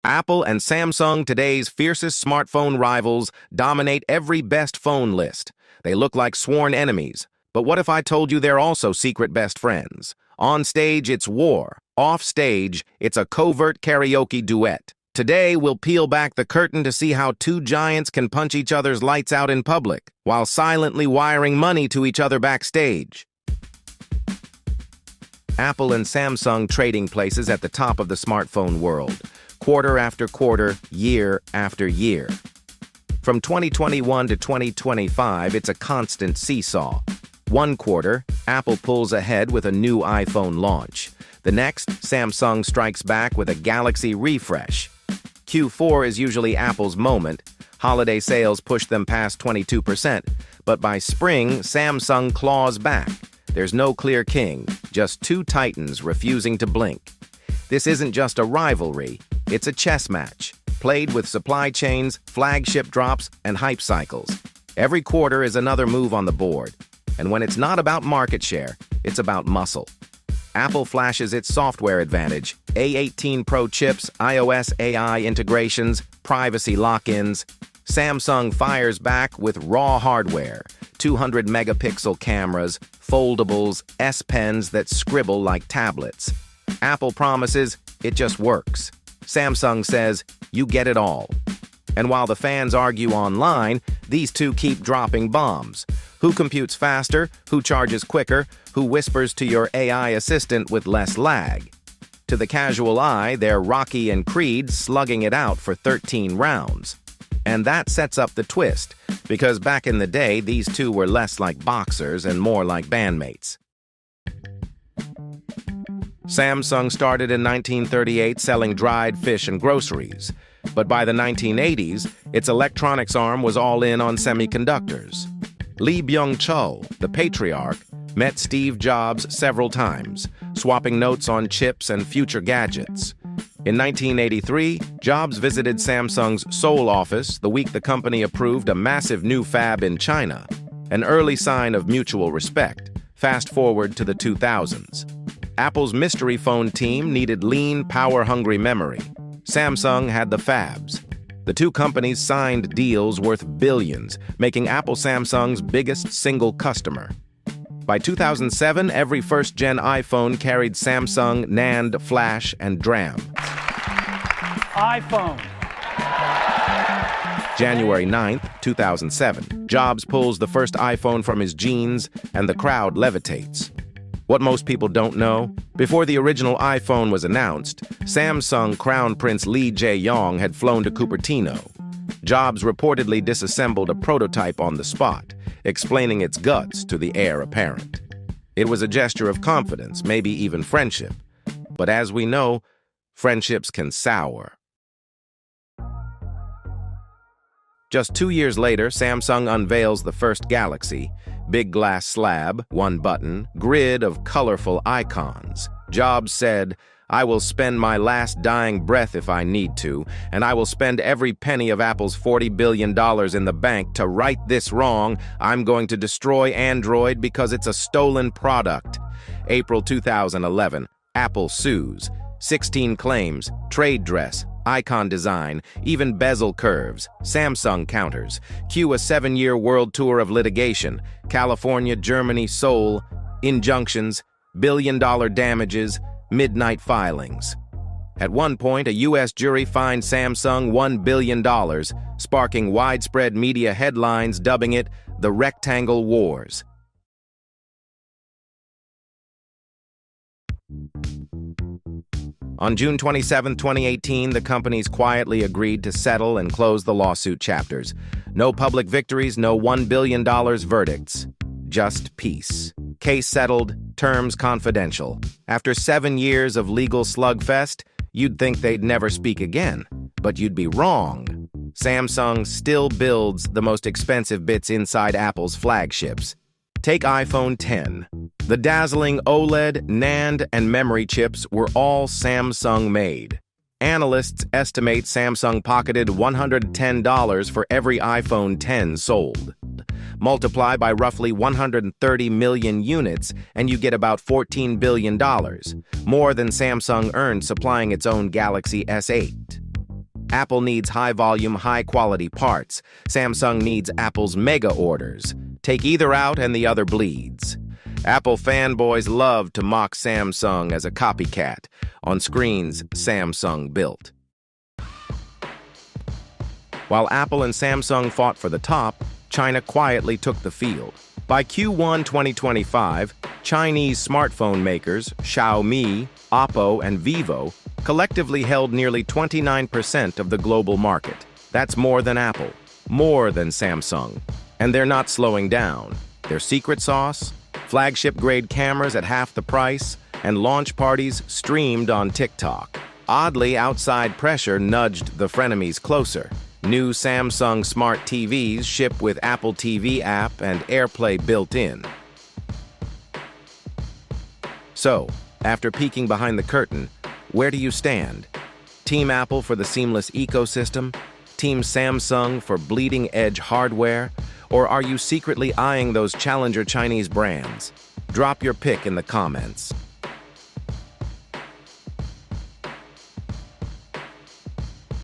Apple and Samsung, today's fiercest smartphone rivals, dominate every best phone list. They look like sworn enemies. But what if I told you they're also secret best friends? On stage, it's war. Off stage, it's a covert karaoke duet. Today, we'll peel back the curtain to see how two giants can punch each other's lights out in public, while silently wiring money to each other backstage. Apple and Samsung trading places at the top of the smartphone world, quarter after quarter, year after year. From 2021 to 2025, it's a constant seesaw. One quarter, Apple pulls ahead with a new iPhone launch. The next, Samsung strikes back with a Galaxy refresh. Q4 is usually Apple's moment. Holiday sales push them past 22%, but by spring, Samsung claws back. There's no clear king, just two titans refusing to blink. This isn't just a rivalry, it's a chess match, played with supply chains, flagship drops, and hype cycles. Every quarter is another move on the board. And when it's not about market share, it's about muscle. Apple flashes its software advantage, A18 Pro chips, iOS AI integrations, privacy lock-ins. Samsung fires back with raw hardware, 200-megapixel cameras, foldables, S Pens that scribble like tablets. Apple promises it just works. Samsung says you get it all. And while the fans argue online, these two keep dropping bombs. Who computes faster? Who charges quicker? Who whispers to your AI assistant with less lag? To the casual eye, they're Rocky and Creed slugging it out for 13 rounds. And that sets up the twist, because back in the day, these two were less like boxers and more like bandmates. Samsung started in 1938 selling dried fish and groceries. But by the 1980s, its electronics arm was all in on semiconductors. Lee Byung-chul, the patriarch, met Steve Jobs several times, swapping notes on chips and future gadgets. In 1983, Jobs visited Samsung's Seoul office the week the company approved a massive new fab in China, an early sign of mutual respect. Fast forward to the 2000s. Apple's mystery phone team needed lean, power-hungry memory. Samsung had the fabs. The two companies signed deals worth billions, making Apple Samsung's biggest single customer. By 2007, every first-gen iPhone carried Samsung NAND, flash, and DRAM. iPhone. January 9th, 2007, Jobs pulls the first iPhone from his jeans, and the crowd levitates. What most people don't know, before the original iPhone was announced, Samsung Crown Prince Lee Jae-yong had flown to Cupertino. Jobs reportedly disassembled a prototype on the spot, explaining its guts to the heir apparent. It was a gesture of confidence, maybe even friendship. But as we know, friendships can sour. Just 2 years later, Samsung unveils the first Galaxy. Big glass slab, one button, grid of colorful icons. Jobs said, "I will spend my last dying breath if I need to, and I will spend every penny of Apple's $40 billion in the bank to right this wrong. I'm going to destroy Android because it's a stolen product." April 2011, Apple sues. 16 claims, trade dress, icon design, even bezel curves. Samsung counters. Cue a 7-year world tour of litigation. California, Germany, Seoul. Injunctions, billion-dollar damages, midnight filings. At one point, a U.S. jury fined Samsung $1 billion, sparking widespread media headlines dubbing it the Rectangle Wars. On June 27, 2018, the companies quietly agreed to settle and close the lawsuit chapters. No public victories, no $1 billion verdicts. Just peace. Case settled, terms confidential. After 7 years of legal slugfest, you'd think they'd never speak again. But you'd be wrong. Samsung still builds the most expensive bits inside Apple's flagships. Take iPhone X. The dazzling OLED, NAND, and memory chips were all Samsung-made. Analysts estimate Samsung pocketed $110 for every iPhone X sold. Multiply by roughly 130 million units, and you get about $14 billion, more than Samsung earned supplying its own Galaxy S8. Apple needs high-volume, high-quality parts. Samsung needs Apple's mega orders. Take either out and the other bleeds. Apple fanboys love to mock Samsung as a copycat on screens Samsung built. While Apple and Samsung fought for the top, China quietly took the field. By Q1 2025, Chinese smartphone makers Xiaomi, Oppo, and Vivo collectively held nearly 29% of the global market. That's more than Apple, more than Samsung. And they're not slowing down. Their secret sauce? Flagship-grade cameras at half the price, and launch parties streamed on TikTok. Oddly, outside pressure nudged the frenemies closer. New Samsung Smart TVs ship with Apple TV app and AirPlay built in. So, after peeking behind the curtain, where do you stand? Team Apple for the seamless ecosystem? Team Samsung for bleeding-edge hardware? Or are you secretly eyeing those challenger Chinese brands? Drop your pick in the comments.